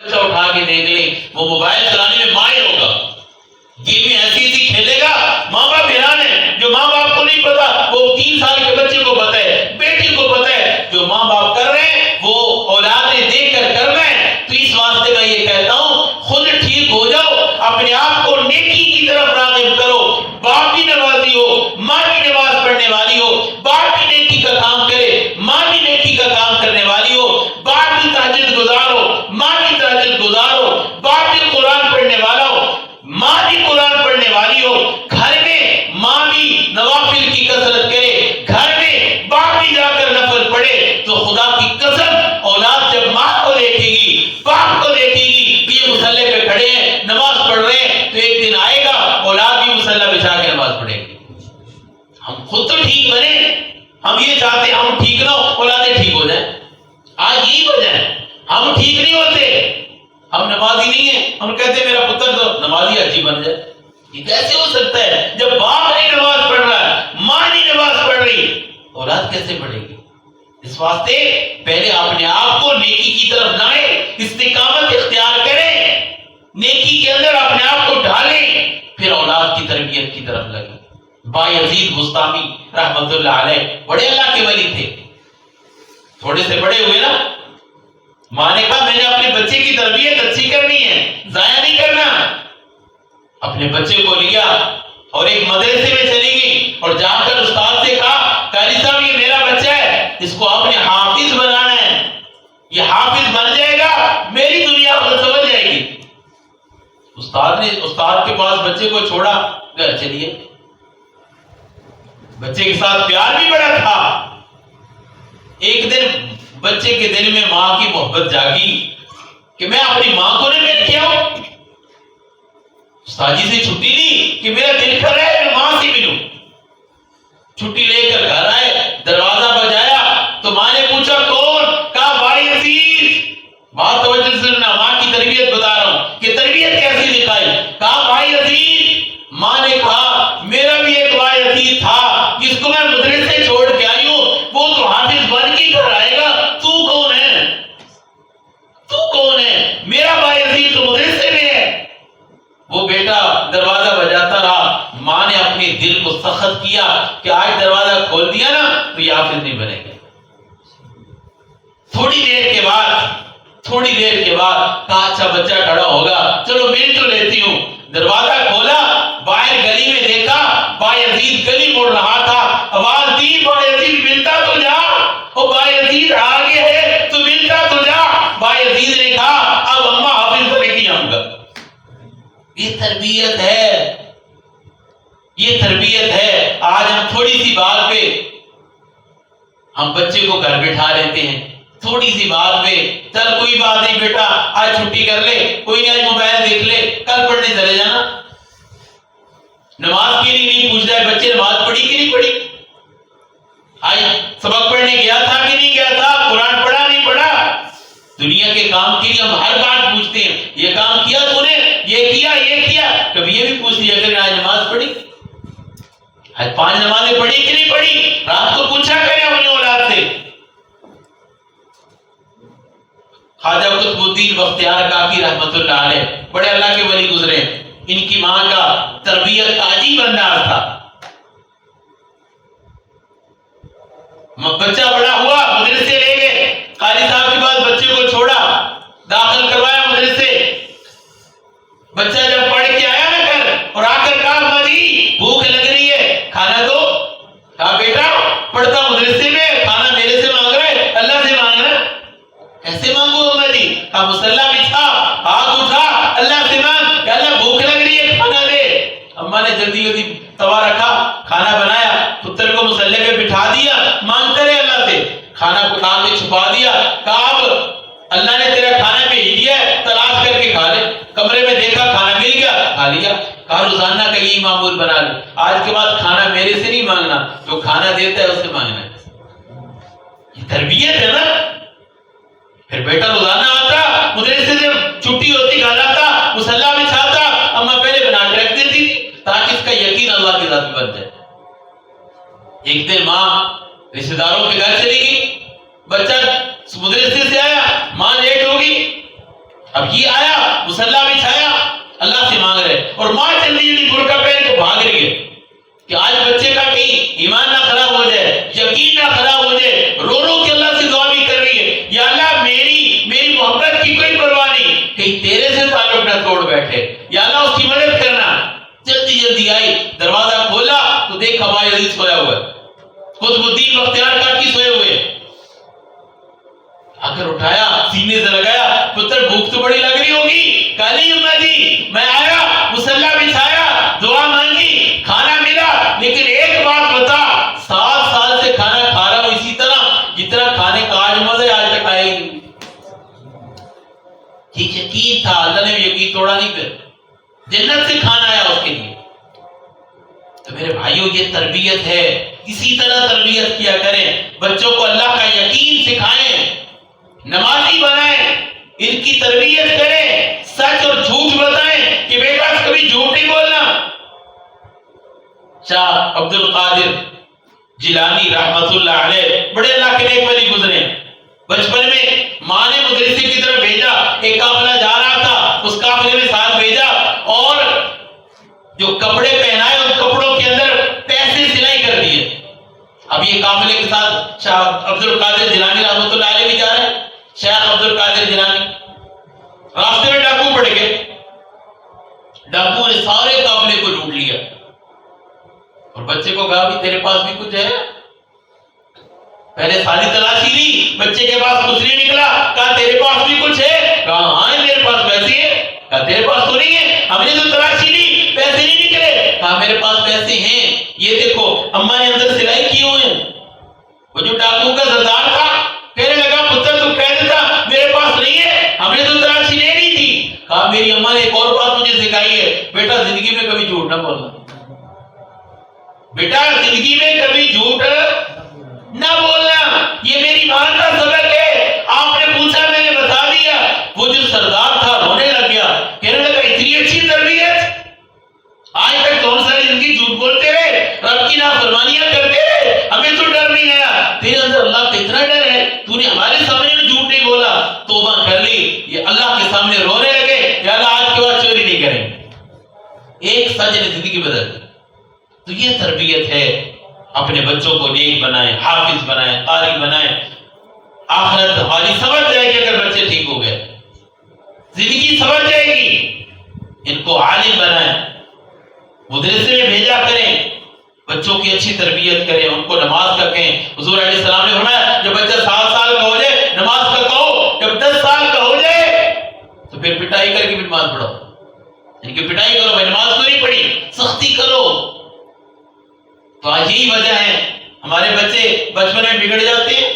بچہ اٹھا کے دیکھ لیں، وہ موبائل چلانے میں ماہر ہوگا، گیمیں ایسی ایسی کھیلے گا، ماں باپ حیران ہے، جو ماں باپ کو نہیں پتا وہ 3 سال کے بچے کو پتا ہے، بیٹی کو پتا ہے، جو ماں باپ کر رہے ہیں وہ اولادیں دیکھ کر کر رہے ہیں۔ تو اس واسطے میں یہ کہتا ہوں خود ٹھیک ہو جاؤ، اپنے آپ کو نیکی کی طرف راغب کرو۔ باپ بھی نمازی ہو، ماں بھی نماز پڑھنے والی ہو، باپ بھی نیکی کا کام کرے، ماں بھی نیکی کا کام کرنے والی ہو، باپ بھی تہجد گزار ہو، ماں بھی تہجد گزار ہو، باپ بھی قرآن پڑھنے والا ہو، ماں بھی قرآن پڑھنے والی ہو، گھر میں ماں بھی نوافل کی کثرت کرے، گھر میں باپ بھی جا کر نفل پڑھے، تو خدا کی قسم اولاد جب ماں کو دیکھے گی، باپ کو دیکھے گی کہ یہ مصلے پہ کھڑے ہیں، نماز پڑھ رہے ہیں، تو ایک دن آئے گا اولاد بھی مصلی بچھا کے نماز پڑھے گی۔ ہم خود تو ٹھیک بنے، ہم یہ چاہتے ہیں ہم ٹھیک نہ ہو، اولادیں ٹھیک ہو جائیں۔ آج یہی وجہ ہے، ہم ٹھیک نہیں ہوتے، ہم نمازی نہیں ہیں، ہم کہتے ہیں میرا پتر تو نمازی اچھی بن جائے۔ یہ کیسے ہو سکتا ہے؟ جب باپ نہیں نماز پڑھ رہا ہے، ماں نہیں نماز پڑھ رہی، اولاد کیسے پڑھے گی؟ اس واسطے پہلے اپنے آپ کو نیکی کی طرف لائیں، استقامت اختیار کریں، نیکی کے اندر اپنے آپ کو ڈالیں، پھر اولاد کی تربیت کی طرف لگیں۔ بایزید بستامی رحمت اللہ علیہ بڑے اللہ کے ولی تھے، تھوڑے سے بڑے ہوئے نا، ماں نے کہا میں نے اپنے بچے کی تربیت اچھی کرنی ہے، ضائع نہیں کرنا۔ اپنے بچے کو لیا اور ایک مدرسے میں چلی گئی اور جا کر استاد سے کہا قاری صاحب یہ میرا بچہ ہے، اس کو آپ نے حافظ بنانا ہے، یہ حافظ بن جائے گا میری دنیا کو سمجھ جائے گی۔ استاد کے پاس بچے کو چھوڑا، گھر چلیے۔ بچے کے ساتھ پیار بھی بڑا تھا۔ ایک دن بچے کے دل میں ماں کی محبت جاگی کہ میں اپنی ماں کو نہیں مل کے آؤں۔ استاد جی سے چھٹی لی کہ میرا دل کر رہا ہے میں ماں سے ملوں۔ چھٹی لے کر گھر آئے، دروازہ بجایا تو ماں نے پوچھا کون؟ کہا بھائی عزیز۔ بات توجہ سے سننا، ماں کی تربیت بتا رہا ہوں کہ تربیت کیسی دکھائی۔ کہا بھائی عزیز۔ ماں نے کہا میرا بھی ایک بھائی عزیز تھا جس کو میں مدرسے چھوڑ کے آئی ہوں، وہ تو حافظ بن کے گھر آئے گا، تو کون ہے؟ تو کون ہے؟ میرا بھائی عزیز تو مدرسے میں ہے۔ وہ بیٹا دروازہ بجاتا رہا، ماں نے اپنے دل کو سخت کیا کہ آج دروازہ کھول دیا نا تو یہ حافظ نہیں بنے گا۔ تھوڑی دیر کے بعد کہا اچھا بچہ کھڑا ہوگا، چلو مل تو لیتی ہوں۔ دروازہ کھولا، باہر گلی میں دیکھا بھائی عزیز گلی مڑ رہا تھا، آواز دی بھائی عزیز ملتا تو جا، او بھائی عزیز آگے ہے تو ملتا تو جا۔ بھائی عزیز نے کہا اب اماں حافظ کو لے کے آؤں گا۔ یہ تربیت ہے، یہ تربیت ہے۔ آج ہم تھوڑی سی بات پہ ہم بچے کو گھر بٹھا لیتے ہیں، تھوڑی سی بات پہ چل کوئی بات نہیں بیٹا آج چھٹی کر لے، کوئی نہیں آج موبائل دیکھ لے، کل پڑھنے چلے جانا۔ نماز کے لیے نہیں پوچھتا ہے بچے نماز پڑھی کہ نہیں پڑھی، آج سبق پڑھنے گیا تھا کہ نہیں گیا تھا، قرآن پڑھا نہیں پڑھا۔ دنیا کے کام کے لیے ہم ہر بات پوچھتے ہیں، یہ کام کیا تو نے، یہ کیا، کبھی یہ بھی پوچھ لیا کہ آج نماز پڑھی، آج 5 نمازیں پڑھی کہ نہیں پڑھی، رات کو پوچھا کریں اپنی اولاد سے۔ خواجہ قطب الدین بختیار کاکی رحمت اللہ علیہ بڑے اللہ کے ولی گزرے، ان کی ماں کا تربیت کا عجیب انداز تھا۔ بچہ بڑا ہوا، مدرسے لے گئے، قاری صاحب کے پاس بچے کو چھوڑا، داخل کروایا مدرسے۔ بچہ جب پڑھ کے آیا نا گھر اور آ کر کہا اماں جی بھوک لگ رہی ہے کھانا دو۔ کہا بیٹا پڑھتا مدرسے میں، کھانا میرے سے مانگ رہا ہے، اللہ سے مانگنا۔ کیسے مانگو اماں جی؟ کہا مصلی بچھا، ہاتھ اٹھا، اللہ سے مانگ کہ اللہ بھوک لگ رہی ہے کھانا دے۔ اماں نے جلدی توا رکھا، کھانا بنایا، پتر کو مصلی پہ بٹھا دیا، مانگتا رہے اللہ سے، کھانا اٹھا کے چھپا دیا۔ کہا اب اللہ نے تیرا کھانا بھیج دیا ہے، تلاش کر کے کھا لے۔ کمرے میں دیکھا کھانا مل گیا، کھا لیا۔ کہا روزانہ کا یہی معمول بنا لے، آج کے بعد کھانا میرے سے نہیں مانگنا، جو کھانا دیتا ہے اس سے مانگنا ہے۔ یہ تربیت ہے نا۔ پھر بیٹا روزانہ آتا، مدرسے سے چھٹی ہوتی گھر آتا، مصلی بچھاتا، اماں پہلے بنا کے رکھ دیتی تھی تاکہ اس کا یقین اللہ کے ذات بن جائے۔ ایک دن ماں رشتہ داروں کے گھر چلی گئی، بچہ مدرسے سے آیا، ماں لیٹ ہوگی، اب یہ آیا مصلی بچھایا اللہ سے مانگ رہے اور ماں جلدی جلدی برقع پہن کے بھاگ رہی ہے کہ آج بچے کا کہیں ایمان نہ خراب ہو جائے، یقین نہ خراب ہو جائے، رو رو کے اللہ سے دعا بھی کر رہی ہے یا اللہ میری محبت کی کوئی پرواہ نہیں، کہیں تیرے سے تعلق نہ توڑ بیٹھے، یا اللہ اس کی مدد کرنا۔ جلدی جلدی آئی، دروازہ کھولا تو دیکھ ابا یزید سویا ہوا ہے، قطب الدین بختیار کاکی سوئے ہوئے، آ کر اٹھایا، سینے سے لگایا، پتر بھوک تو بڑی لگ رہی ہوگی، کہا نہیں اماں جی میں آیا، مصلی بچھایا، دعا مانگی، کھانا ملا، لیکن ایک بات بتا، 7 سال سے کھانا کھا رہا ہوں اسی طرح جتنا کھانے کا آج مزہ آج تک آئے گی۔ یہ یقین تھا، اللہ نے بھی یقین توڑا نہیں، پھر جنت سے کھانا آیا اس کے لیے۔ تو میرے بھائیوں یہ تربیت ہے، اسی طرح تربیت کیا کریں، بچوں کو اللہ کا یقین سکھائیں، نمازی بنائیں، ان کی تربیت کریں، سچ اور جھوٹ بتائیں کہ بیٹا کبھی جھوٹ نہیں بولنا۔ شاہ عبد القادر جیلانی رحمت اللہ علیہ بڑے اللہ کے نیک ولی گزرے، بچپن میں ماں نے مدرسے کی طرف بھیجا، ایک قافلہ جا رہا تھا، اس قافلے میں ساتھ بھیجا اور جو کپڑے پہنائے ان کپڑوں کے اندر پیسے سلائی کر دیے۔ اب یہ قافلے کے ساتھ شاہ عبد القادر جیلانی رحمت اللہ علیہ بھی جا رہے ہیں، شیخ عبد القادر جیلانی، راستے میں ڈاکو پڑ گئے، ڈاکو نے سارے قافلے کو لوٹ لیا اور بچے کو کہا بھی تیرے پاس بھی کچھ ہے؟ پہلے ساری تلاشی لی، بچے کے پاس کچھ نہیں نکلا، کہا تیرے پاس بھی کچھ ہے؟ کہا ہاں میرے پاس پیسے ہیں۔ کہا تیرے پاس تو نہیں ہے، ہم نے تو تلاشی لی پیسے نہیں نکلے۔ کہا میرے پاس پیسے ہیں، یہ دیکھو اماں نے اندر سلائی کیے ہوئے ہیں۔ وہ جو ڈاکو کا سردار تھا کہنے لگا پتر تو کہہ دیتا میرے پاس نہیں ہے، ہم نے تو تلاشی لے لی تھی۔ کہا میری اماں نے ایک اور بات مجھے سکھائی ہے، بیٹا زندگی میں کبھی جھوٹ نہ بولنا، بیٹا زندگی میں کبھی جھوٹ نہ بولنا، یہ میری ماں کا سبق ہے۔ آپ نے پوچھا میں نے بتا دیا۔ وہ جو سردار تھا رونے لگ گیا، کہنے لگا اتنی اچھی تربیت، آج تک کون ساری زندگی جھوٹ بولتے رہے، رب کی نافرمانیاں کرتے رہے، ہمیں تو ڈر نہیں آیا، تیرے اندر اللہ کا اتنا ڈر ہے، تو نے ہمارے سامنے میں جھوٹ نہیں بولا، توبہ کر لی۔ یہ اللہ کے سامنے رونے لگے، یا اللہ آج کے بعد چوری نہیں کریں گے۔ ایک سچ نے زندگی بدل دی۔ تو یہ تربیت ہے، اپنے بچوں کو نیک بنائیں، حافظ بنائیں، قاری بنائیں، آخرت ہماری سمجھ جائے گی اگر بچے ٹھیک ہو گئے، زندگی سمجھ جائے گی۔ ان کو عالم بنائیں، مدرسے میں بھیجا کریں، بچوں کی اچھی تربیت کریں، ان کو نماز کا کہیں۔ حضور علیہ السلام نے فرمایا جب بچہ 7 سال کا ہو جائے نماز کا کہو، جب 10 سال کا ہو جائے تو پھر پٹائی کر کے بھی نماز پڑھو، ان کی پٹائی کرو، بھائی نماز تو نہیں پڑھی، سختی کرو۔ تو آج یہی وجہ ہے ہمارے بچے بچپن میں بگڑ جاتے ہیں،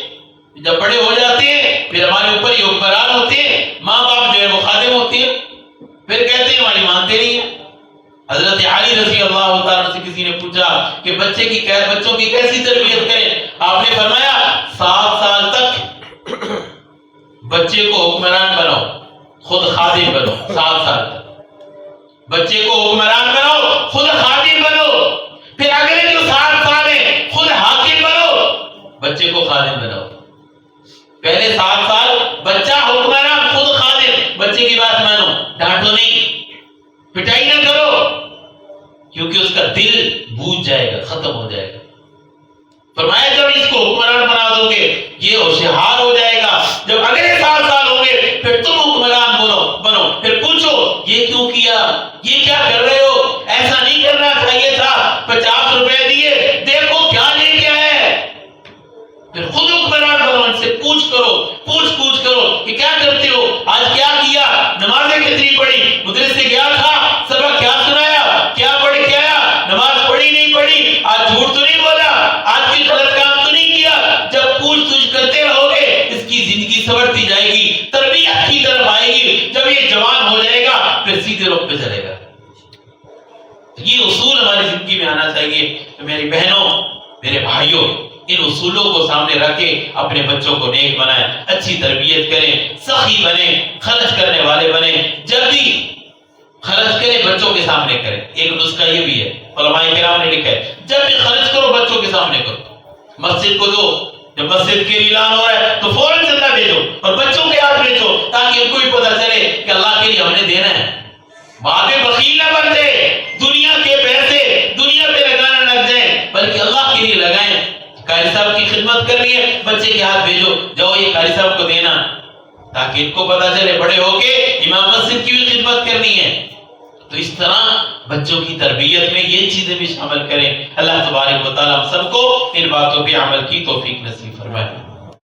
جب بڑے ہو جاتے ہیں پھر ہمارے اوپر یہ حکمران ہوتے ہیں، ماں باپ جو ہے وہ خادم ہوتے ہیں، پھر کہتے ہیں ہماری مانتے نہیں ہیں۔ حضرت علی رضی اللہ تعالیٰ سے کسی نے پوچھا کہ بچوں کی کیسی تربیت کریں؟ آپ نے فرمایا 7 سال تک بچے کو حکمران بناؤ، خود خادم بنو، 7 سال تک بچے کو حکمران بناؤ، خود خادم بنو، پھر اگلے جو 7 سال ہیں خود حاکم بنو، بچے کو خادم بناؤ۔ پہلے 7 سال بچہ حکمران، خود خادم، بچے کی بات مانو، ڈانٹو نہیں، پٹائی نہ کرو، کیونکہ اس کا دل بوجھ جائے گا، ختم ہو جائے گا۔ فرمایا جب اس کو حکمران بنا دو گے یہ ہوشیار ہو جائے گا، جب اگلے 7 سال ہوں گے پھر تم حکمران بنو، پھر پوچھو یہ کیوں کیا، یہ کیا کر رہے ہو، ایسا نہیں کرنا چاہیے تھا، 50 روپے دیے دیکھو کیا لے کے آئے، پھر خود حکمران بنو، ان سے پوچھ کرو کہ کیا کرتے ہو، آج کیا کیا، نمازیں کتنی پڑھی، مدرسے گیا تھا، سبق کیا سنایا، کیا پڑھ کے آیا، نماز پڑھی نہیں پڑھی، آج جھوٹ تو نہیں بولا، آج کی غلط کام تو نہیں کیا۔ جب پوچھ کرتے رہو گے اس کی زندگی سنورتی جائے گی، تربیت کی طرف آئے گی، جب یہ جوان ہو جائے گا پھر سیدھے رخ پہ چلے گا۔ یہ اصول ہماری زندگی میں آنا چاہیے۔ تو میری بہنوں، میرے بھائیوں، ان اصولوں کو سامنے رکھ کے اپنے بچوں کو نیک بنائیں، اچھی تربیت کریں، سخی بنیں، خرچ کرنے والے بنیں، جب بھی خرچ کریں بچوں کے سامنے کریں۔ ایک نسخہ یہ بھی ہے، علماء کرام نے لکھا ہے جب بھی خرچ کرو بچوں کے سامنے کرو، مسجد کو دو، جب مسجد کے لیے اعلان ہو رہا ہے تو فوراً چندہ بھیجو اور بچوں کے ہاتھ بھیجو تاکہ ان کو بھی پتہ چلے کہ اللہ کے لیے ہم نے دینا ہے. بعد میں بخیل نہ بن جائے, دنیا کے پیسے دنیا پہ لگانا لگ جائیں, بلکہ اللہ کے لیے لگائیں. قاری صاحب کی خدمت کرنی ہے, بچے کے ہاتھ بھیجو, جاؤ یہ قاری صاحب کو دینا, تاکہ ان کو پتہ چلے بڑے ہو کے امام مسجد کی بھی خدمت کرنی ہے. تو اس طرح بچوں کی تربیت میں یہ چیزیں بھی شامل کریں. اللہ تبارک و تعالی ہم سب کو ان باتوں پہ عمل کی توفیق نصیب فرمائے.